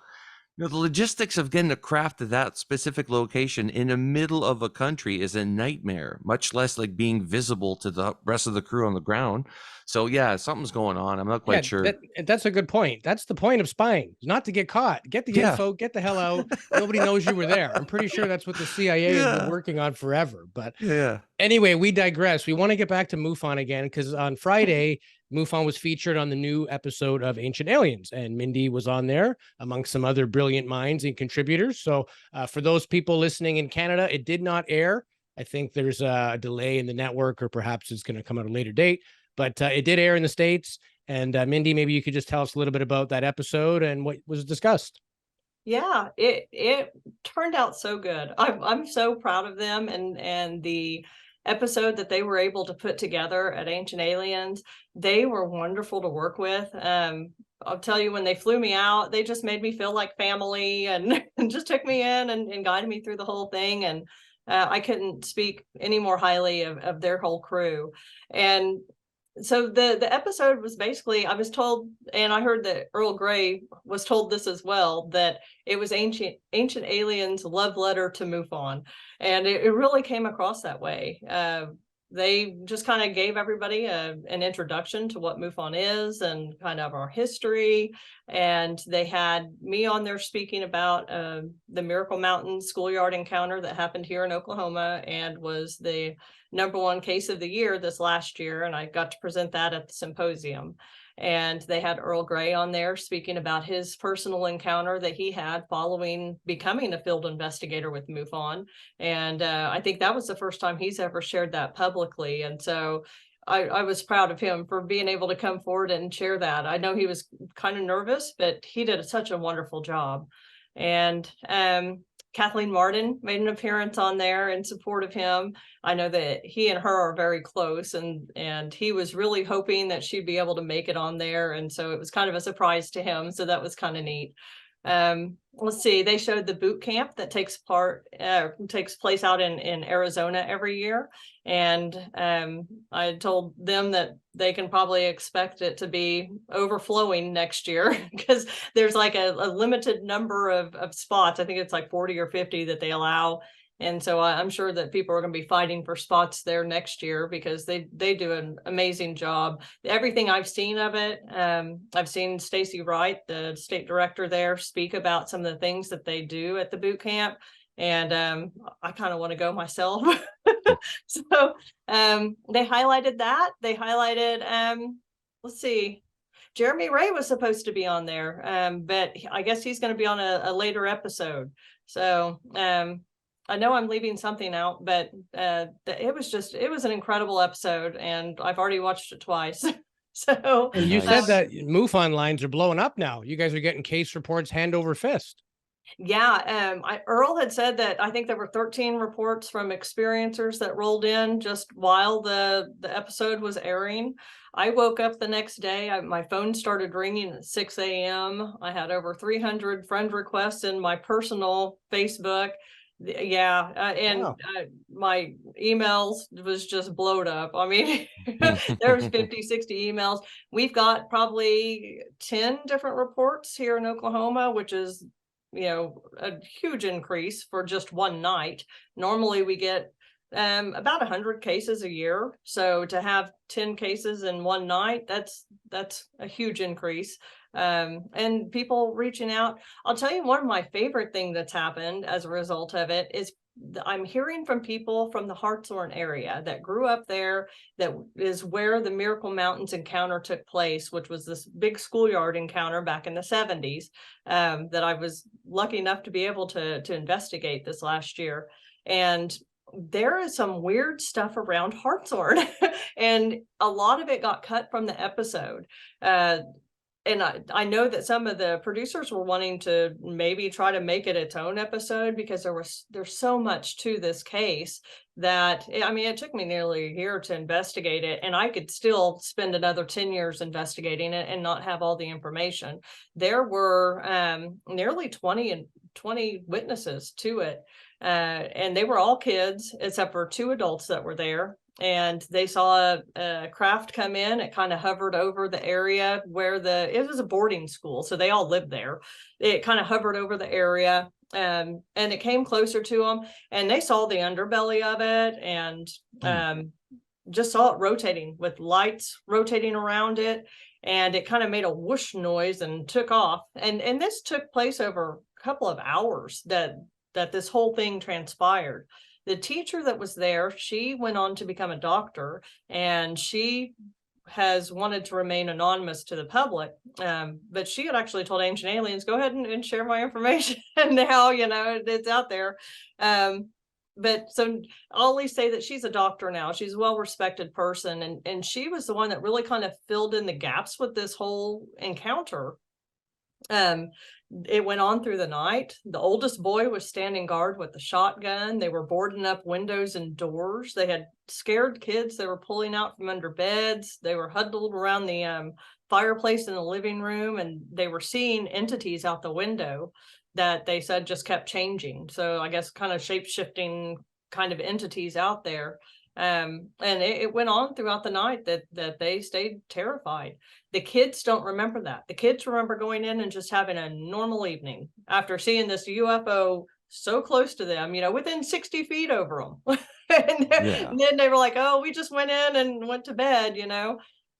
You know, the logistics of getting a craft to that specific location in the middle of a country is a nightmare, much less like being visible to the rest of the crew on the ground. So yeah, something's going on. I'm not quite sure. That's a good point. That's the point of spying, not to get caught. Get the info, get the hell out. Nobody knows you were there. I'm pretty sure that's what the CIA has been working on forever. But anyway, we digress. We want to get back to MUFON again, because on Friday, MUFON was featured on the new episode of Ancient Aliens, and Mindy was on there amongst some other brilliant minds and contributors. So for those people listening in Canada, it did not air. I think there's a delay in the network, or perhaps it's going to come at a later date, but it did air in the States. And Mindy, maybe you could just tell us a little bit about that episode and what was discussed. Yeah, it turned out so good. I'm so proud of them and the episode that they were able to put together at Ancient Aliens. They were wonderful to work with. I'll tell you, when they flew me out, they just made me feel like family and just took me in and guided me through the whole thing. And I couldn't speak any more highly of their whole crew. And so the episode was basically, I was told, and I heard that Earl Grey was told this as well, that it was Ancient Aliens' love letter to MUFON. And it really came across that way. They just kind of gave everybody an introduction to what MUFON is and kind of our history. And they had me on there speaking about the Miracle Mountain schoolyard encounter that happened here in Oklahoma and was the #1 case of the year this last year. And I got to present that at the symposium. And they had Earl Grey on there speaking about his personal encounter that he had following becoming a field investigator with MUFON. And I think that was the first time he's ever shared that publicly. And so I was proud of him for being able to come forward and share that. I know he was kind of nervous, but he did such a wonderful job. And Kathleen Martin made an appearance on there in support of him. I know that he and her are very close, and he was really hoping that she'd be able to make it on there. And so it was kind of a surprise to him. So that was kind of neat. Let's see, they showed the boot camp that takes place out in Arizona every year. And I told them that they can probably expect it to be overflowing next year because there's like a limited number of spots. I think it's like 40 or 50 that they allow And so I'm sure that people are going to be fighting for spots there next year because they do an amazing job. Everything I've seen of it, I've seen Stacy Wright, the state director there, speak about some of the things that they do at the boot camp. And I kind of want to go myself. So they highlighted that. They highlighted, let's see, Jeremy Ray was supposed to be on there, but I guess he's going to be on a later episode. So I know I'm leaving something out, but it was an incredible episode, and I've already watched it twice. So And you said that MUFON lines are blowing up now. You guys are getting case reports hand over fist. Yeah, Earl had said that I think there were 13 reports from experiencers that rolled in just while the episode was airing. I woke up the next day, my phone started ringing at 6 a.m. I had over 300 friend requests in my personal Facebook. Yeah, and Wow. my emails was just blowed up. I mean, there was 50, 60 emails. We've got probably 10 different reports here in Oklahoma, which is, a huge increase for just one night. Normally we get about 100 cases a year. So to have 10 cases in one night, that's a huge increase. And people reaching out. I'll tell you, one of my favorite things that's happened as a result of it is I'm hearing from people from the Hartshorn area that grew up there, that is where the Miracle Mountains encounter took place, which was this big schoolyard encounter back in the 70s, that I was lucky enough to be able to investigate this last year. And there is some weird stuff around Hartshorn, and a lot of it got cut from the episode. And I know that some of the producers were wanting to maybe try to make it its own episode, because there's so much to this case that, I mean, it took me nearly a year to investigate it, and I could still spend another 10 years investigating it and not have all the information. There were nearly 20 witnesses to it, and they were all kids except for 2 adults that were there. And they saw a craft come in. It kind of hovered over the area where it was a boarding school, so they all lived there. It kind of hovered over the area, and it came closer to them, and they saw the underbelly of it, and just saw it rotating with lights rotating around it, and it kind of made a whoosh noise and took off. And this took place over a couple of hours that this whole thing transpired. The teacher that was there, she went on to become a doctor, and she has wanted to remain anonymous to the public. But she had actually told Ancient Aliens, go ahead and share my information. Now, it's out there. But so I'll only say that she's a doctor now. She's a well-respected person. And she was the one that really kind of filled in the gaps with this whole encounter. It went on through the night. The oldest boy was standing guard with the shotgun. They were boarding up windows and doors. They had scared kids. They were pulling out from under beds. They were huddled around the fireplace in the living room, and they were seeing entities out the window that they said just kept changing. So I guess kind of shape-shifting kind of entities out there. And it went on throughout the night that they stayed terrified. The kids don't remember that. The kids remember going in and just having a normal evening after seeing this UFO so close to them, within 60 feet over them. And then they were like, oh, we just went in and went to bed,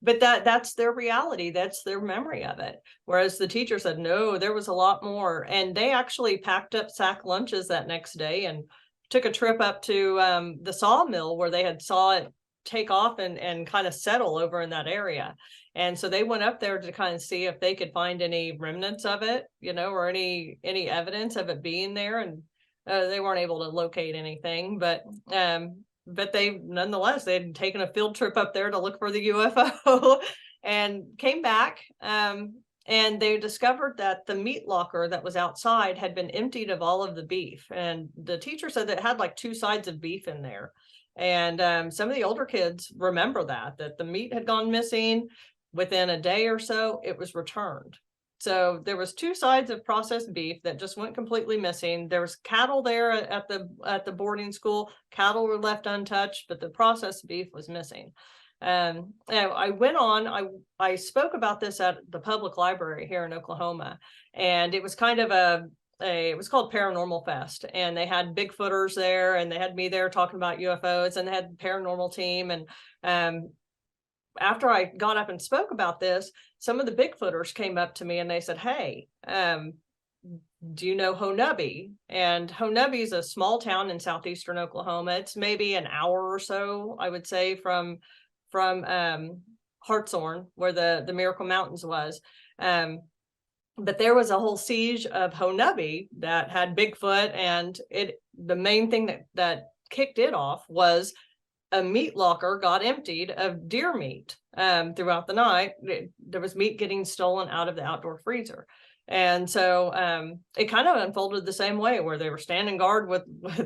But that's their reality. That's their memory of it. Whereas the teacher said, no, there was a lot more. And they actually packed up sack lunches that next day and took a trip up to the sawmill where they had saw it take off and kind of settle over in that area. And so they went up there to kind of see if they could find any remnants of it, or any evidence of it being there. And they weren't able to locate anything, but they nonetheless, they had taken a field trip up there to look for the UFO and came back. And they discovered that the meat locker that was outside had been emptied of all of the beef. And the teacher said that it had like 2 sides of beef in there. And some of the older kids remember that the meat had gone missing. Within a day or so, it was returned. So there was 2 sides of processed beef that just went completely missing. There was cattle there at the boarding school. Cattle were left untouched, but the processed beef was missing. I went on, I spoke about this at the public library here in Oklahoma, and it was kind of it was called Paranormal Fest, and they had Bigfooters there, and they had me there talking about UFOs, and they had the paranormal team. And after I got up and spoke about this, some of the Bigfooters came up to me and they said, "Hey, do you know Honubby?" And Honubby is a small town in southeastern Oklahoma. It's maybe an hour or so, I would say, from Hartshorn, where the Miracle Mountains was. But there was a whole siege of Honubby that had Bigfoot, and the main thing that kicked it off was a meat locker got emptied of deer meat throughout the night. There was meat getting stolen out of the outdoor freezer. And so it kind of unfolded the same way, where they were standing guard with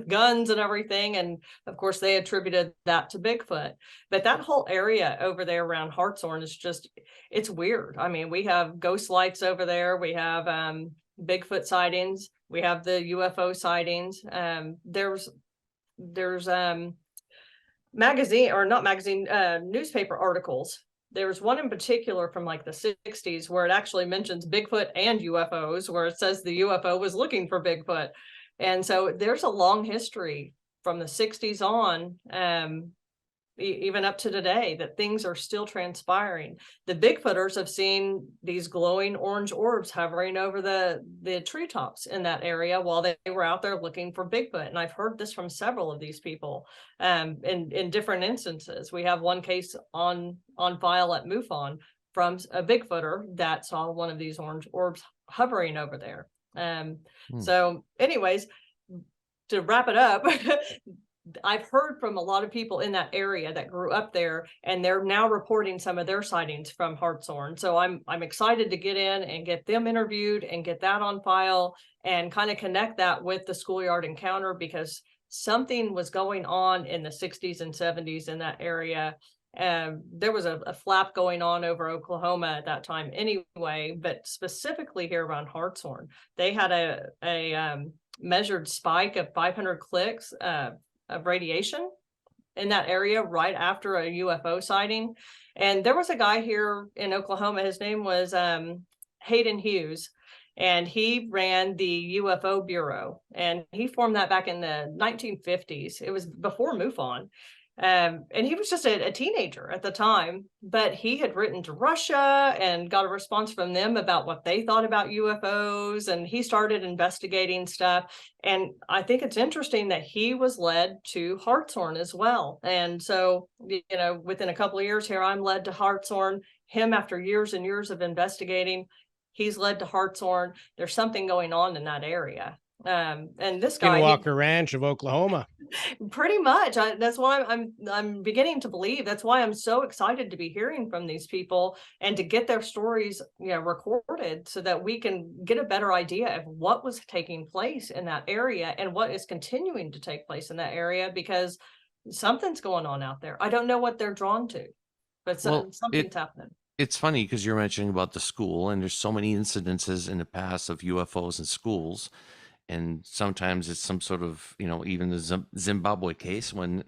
guns and everything. And of course, they attributed that to Bigfoot. But that whole area over there around Hartshorn is it's weird. I mean, we have ghost lights over there. We have Bigfoot sightings. We have the UFO sightings. There's newspaper articles. There's one in particular from like the 60s where it actually mentions Bigfoot and UFOs, where it says the UFO was looking for Bigfoot. And so there's a long history from the 60s on, even up to today, that things are still transpiring. The Bigfooters have seen these glowing orange orbs hovering over the treetops in that area while they were out there looking for Bigfoot. And I've heard this from several of these people in different instances. We have one case on file at MUFON from a Bigfooter that saw one of these orange orbs hovering over there. So anyways, to wrap it up, I've heard from a lot of people in that area that grew up there, and they're now reporting some of their sightings from Hartshorn. So I'm excited to get in and get them interviewed and get that on file and kind of connect that with the schoolyard encounter, because something was going on in the 60s and 70s in that area. There was a flap going on over Oklahoma at that time anyway, but specifically here around Hartshorn, they had a measured spike of 500 clicks of radiation in that area right after a UFO sighting. And there was a guy here in Oklahoma, his name was Hayden Hughes, and he ran the UFO Bureau, and he formed that back in the 1950s. It was before MUFON. And he was just a teenager at the time, but he had written to Russia and got a response from them about what they thought about UFOs. And he started investigating stuff. And I think it's interesting that he was led to Hartshorn as well. And so, within a couple of years here, I'm led to Hartshorn. Him, after years and years of investigating, he's led to Hartshorn. There's something going on in that area. And this guy, Skinwalker Ranch of Oklahoma. Pretty much. That's why I'm beginning to believe. That's why I'm so excited to be hearing from these people and to get their stories, recorded, so that we can get a better idea of what was taking place in that area and what is continuing to take place in that area, because something's going on out there. I don't know what they're drawn to, but something's happening. It's funny because you're mentioning about the school, and there's so many incidences in the past of UFOs in schools. And sometimes it's some sort of, even the Zimbabwe case when,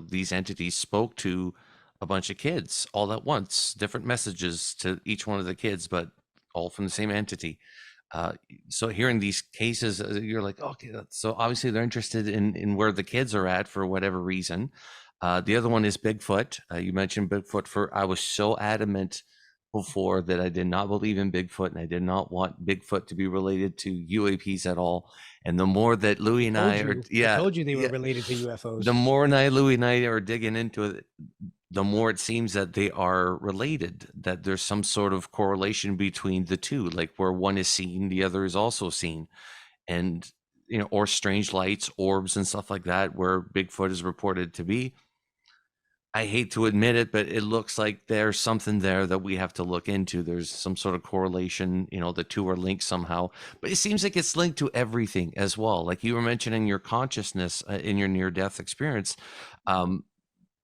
these entities spoke to a bunch of kids all at once, different messages to each one of the kids, but all from the same entity. So hearing these cases, you're like, okay, so obviously they're interested in where the kids are at for whatever reason. The other one is Bigfoot. You mentioned Bigfoot. I was so adamant before that I did not believe in Bigfoot, and I did not want Bigfoot to be related to UAPs at all. And the more that Louie and I told you they were related to UFOs. The more Louie and I are digging into it, the more it seems that they are related, that there's some sort of correlation between the two, like where one is seen, the other is also seen. And, or strange lights, orbs and stuff like that, where Bigfoot is reported to be. I hate to admit it, but it looks like there's something there that we have to look into. There's some sort of correlation, the two are linked somehow, but it seems like it's linked to everything as well. Like you were mentioning your consciousness in your near-death experience.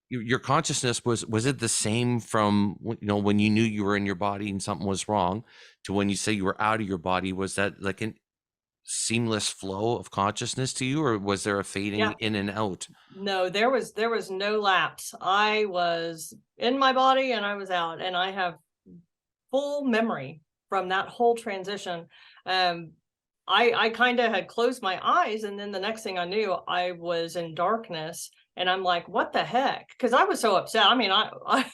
Your consciousness, was it the same from, when you knew you were in your body and something was wrong, to when you say you were out of your body? Was that like an seamless flow of consciousness to you, or was there a fading in and out? No, there was no lapse. I was in my body and I was out, and I have full memory from that whole transition. I kind of had closed my eyes, and then the next thing I knew, I was in darkness, and I'm like, what the heck? Because I was so upset. I mean, I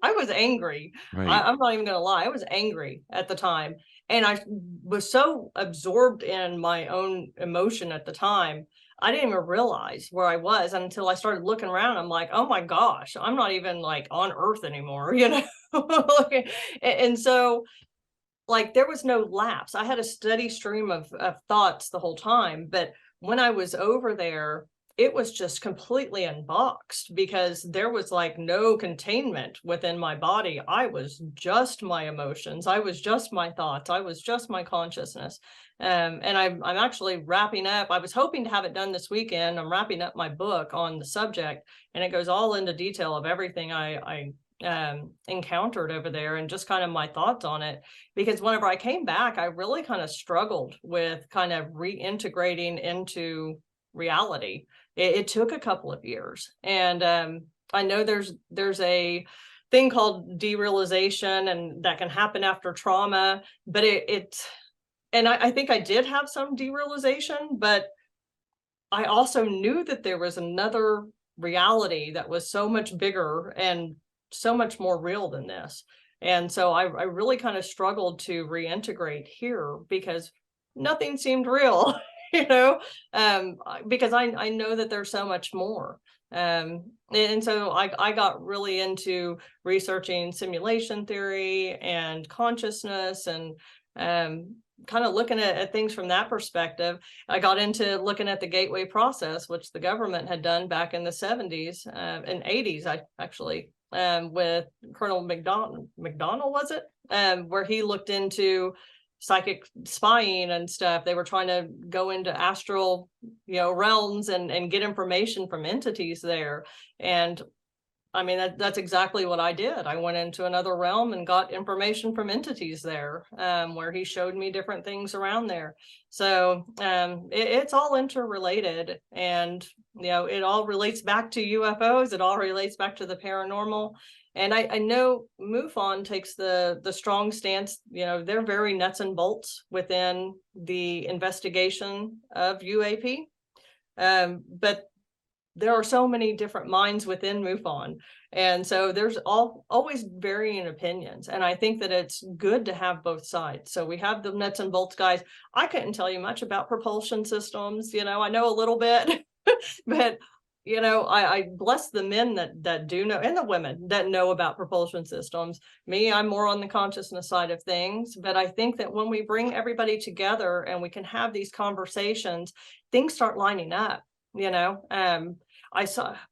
was angry. Right. I'm not even gonna lie, I was angry at the time, and I was so absorbed in my own emotion at the time, I didn't even realize where I was until I started looking around. I'm like, oh my gosh, I'm not even like on Earth anymore, you know? Like, and so like there was no lapse. I had a steady stream of thoughts the whole time, but when I was over there, it was just completely unboxed because there was like no containment within my body. I was just my emotions. I was just my thoughts. I was just my consciousness. And I'm actually wrapping up. I was hoping to have it done this weekend. I'm wrapping up my book on the subject, and it goes all into detail of everything I encountered over there and just kind of my thoughts on it. Because whenever I came back, I really kind of struggled with kind of reintegrating into reality. It took a couple of years, and I know there's a thing called derealization, and that can happen after trauma. But and I think I did have some derealization, but I also knew that there was another reality that was so much bigger and so much more real than this. And so I really kind of struggled to reintegrate here because nothing seemed real, you know, because I know that there's so much more. And so I got really into researching simulation theory and consciousness, and kind of looking at things from that perspective. I got into looking at the gateway process, which the government had done back in the 70s and 80s, actually, with Colonel McDonald, was it? Where he looked into psychic spying and stuff. They were trying to go into astral, realms and get information from entities there. And I mean, that's exactly what I did. I went into another realm and got information from entities there, where he showed me different things around there. So it's all interrelated, and it all relates back to UFOs. It all relates back to the paranormal. And I know MUFON takes the strong stance. They're very nuts and bolts within the investigation of UAP, but there are so many different minds within MUFON. And so there's always varying opinions. And I think that it's good to have both sides. So we have the nuts and bolts guys. I couldn't tell you much about propulsion systems. I know a little bit, but I bless the men that do know, and the women that know about propulsion systems. Me, I'm more on the consciousness side of things. But I think that when we bring everybody together and we can have these conversations, things start lining up.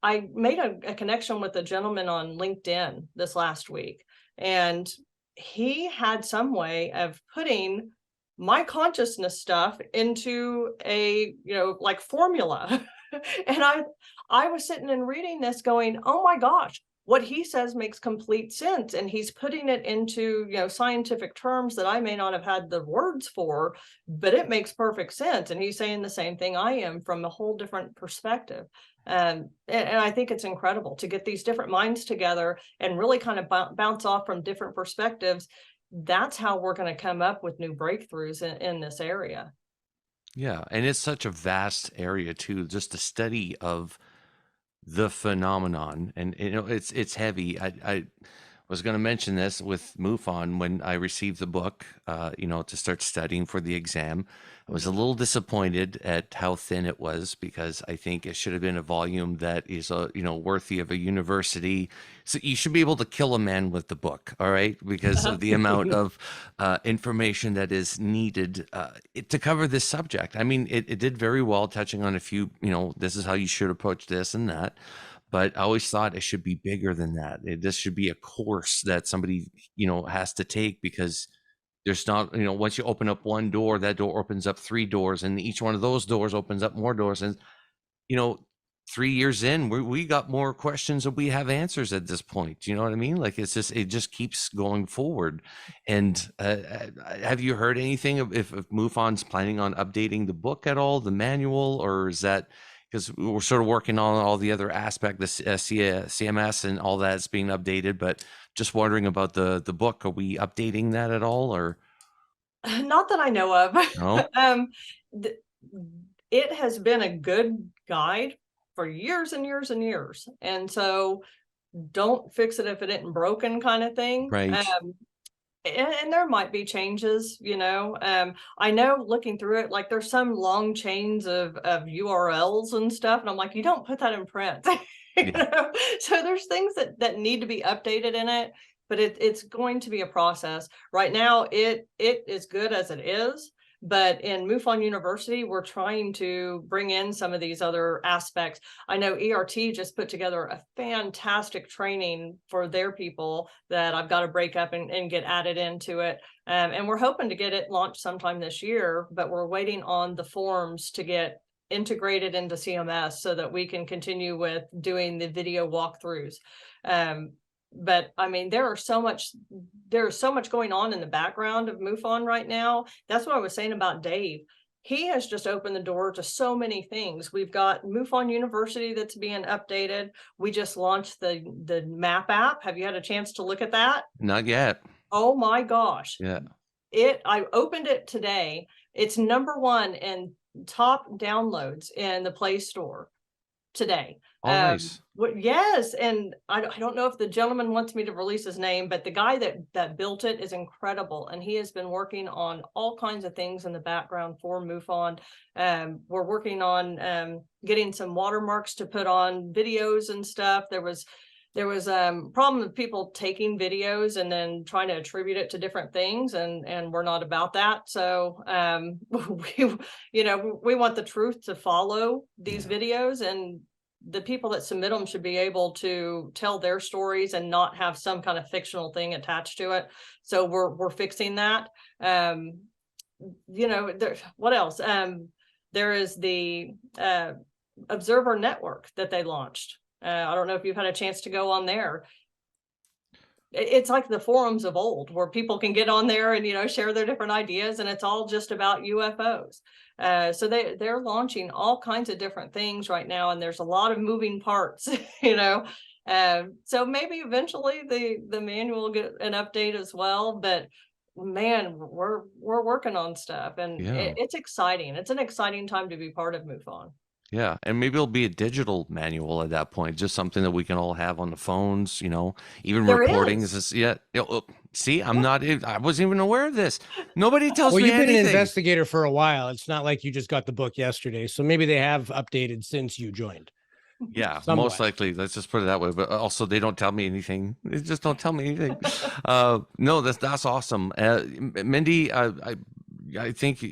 I made a connection with a gentleman on LinkedIn this last week, and he had some way of putting my consciousness stuff into a, like formula. And I was sitting and reading this going, oh my gosh, what he says makes complete sense. And he's putting it into, scientific terms that I may not have had the words for, but it makes perfect sense. And he's saying the same thing I am from a whole different perspective. And I think it's incredible to get these different minds together and really kind of bounce off from different perspectives. That's how we're going to come up with new breakthroughs in this area. Yeah, and it's such a vast area too, just the study of the phenomenon. And it's heavy. I was going to mention this with MUFON when I received the book, to start studying for the exam. I was a little disappointed at how thin it was, because I think it should have been a volume that is, worthy of a university. So you should be able to kill a man with the book, all right? Because of the amount of information that is needed to cover this subject. I mean, it did very well, touching on a few, this is how you should approach this and that. But I always thought it should be bigger than that. This should be a course that somebody, has to take, because there's not, once you open up one door, that door opens up 3 doors, and each one of those doors opens up more doors. And, 3 years in, we got more questions than we have answers at this point. You know what I mean? Like, it just keeps going forward. And have you heard anything of if MUFON's planning on updating the book at all, the manual, or is that, because we're sort of working on all the other aspect, the CMS and all that's being updated, but just wondering about the book. Are we updating that at all, or? Not that I know of. No? th- it has been a good guide for years and years and years. And so don't fix it if it isn't broken kind of thing. Right. And there might be changes, you know. I know looking through it, like there's some long chains of URLs and stuff, and I'm like, you don't put that in print. You Yeah. know? So there's things that need to be updated in it, but it's going to be a process. Right now, it is good as it is. But in MUFON University, we're trying to bring in some of these other aspects. I know ERT just put together a fantastic training for their people that I've got to break up and get added into it. And we're hoping to get it launched sometime this year, but we're waiting on the forms to get integrated into CMS so that we can continue with doing the video walkthroughs. But I mean, there's so much going on in the background of MUFON right now. That's what I was saying about Dave. He has just opened the door to so many things. We've got MUFON University that's being updated. We just launched the map app. Have you had a chance to look at that? Not yet. Oh my gosh. Yeah. I opened it today. It's #1 in top downloads in the Play Store today. Oh, nice. Yes, and I don't know if the gentleman wants me to release his name, but the guy that built it is incredible, and he has been working on all kinds of things in the background for MUFON. We're working on getting some watermarks to put on videos and stuff. There was problem with people taking videos and then trying to attribute it to different things, and we're not about that. So we want the truth to follow these videos, and the people that submit them should be able to tell their stories and not have some kind of fictional thing attached to it. So we're fixing that. What else? There is the Observer Network that they launched. I don't know if you've had a chance to go on there. It's like the forums of old where people can get on there and, share their different ideas, and it's all just about UFOs. So they're launching all kinds of different things right now, and there's a lot of moving parts, so maybe eventually the manual will get an update as well. But man, we're working on stuff, and it's exciting. It's an exciting time to be part of MUFON. Yeah, and maybe it'll be a digital manual at that point, just something that we can all have on the phones, even There recordings. is. See, I wasn't even aware of this. Nobody tells Well, me you've been anything. an investigator for a while. It's not like you just got the book yesterday. So maybe they have updated since you joined. Yeah, Somewhat. most likely. Let's just put it that way. But also, they don't tell me anything. They just don't tell me anything. No, that's awesome. Mindy, I think,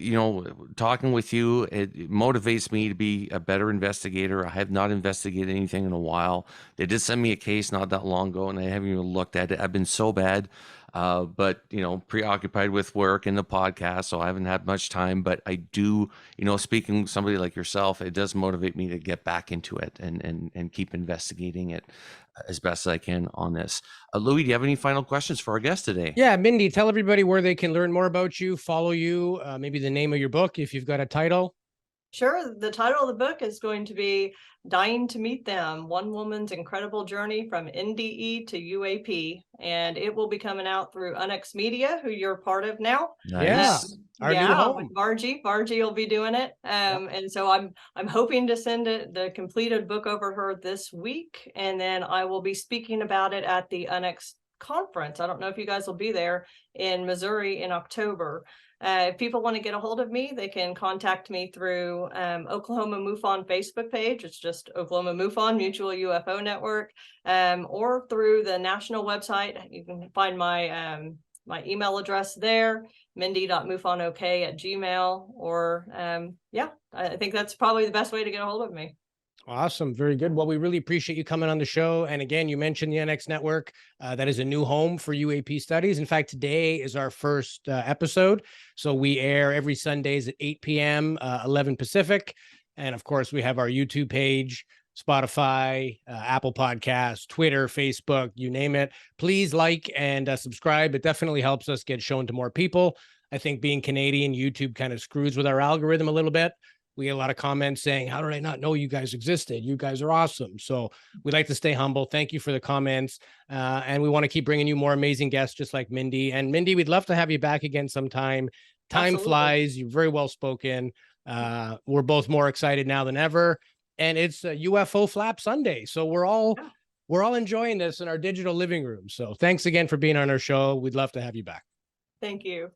talking with you, it motivates me to be a better investigator. I have not investigated anything in a while. They did send me a case not that long ago, and I haven't even looked at it. I've been so bad, but, preoccupied with work and the podcast, so I haven't had much time. But I do, speaking with somebody like yourself, it does motivate me to get back into it and keep investigating it as best as I can on this. Louis, do you have any final questions for our guest today? Yeah, Mindy, tell everybody where they can learn more about you, follow you, maybe the name of your book, if you've got a title. Sure. The title of the book is going to be Dying to Meet Them, One Woman's Incredible Journey from NDE to UAP. And it will be coming out through Unex Media, who you're part of now. Nice. Our new home. Vargie will be doing it. And so I'm hoping to send the completed book over her this week. And then I will be speaking about it at the Unex conference. I don't know if you guys will be there in Missouri in October. If people want to get a hold of me, they can contact me through Oklahoma MUFON Facebook page. It's just Oklahoma MUFON, Mutual UFO Network, or through the national website. You can find my my email address there, mindy.mufonok@gmail, or I think that's probably the best way to get a hold of me. Awesome. Very good. Well, we really appreciate you coming on the show. And again, you mentioned the NX Network. That is a new home for UAP studies. In fact, today is our first episode. So we air every Sundays at 8 p.m., 11 Pacific. And of course, we have our YouTube page, Spotify, Apple Podcasts, Twitter, Facebook, you name it. Please like and subscribe. It definitely helps us get shown to more people. I think being Canadian, YouTube kind of screws with our algorithm a little bit. We get a lot of comments saying, how did I not know you guys existed? You guys are awesome. So we like to stay humble. Thank you for the comments. And we want to keep bringing you more amazing guests just like Mindy. And Mindy, we'd love to have you back again sometime Time Absolutely. flies. You're very well spoken. We're both more excited now than ever. And it's a UFO Flap Sunday. So we're all enjoying this in our digital living room. So thanks again for being on our show. We'd love to have you back. Thank you.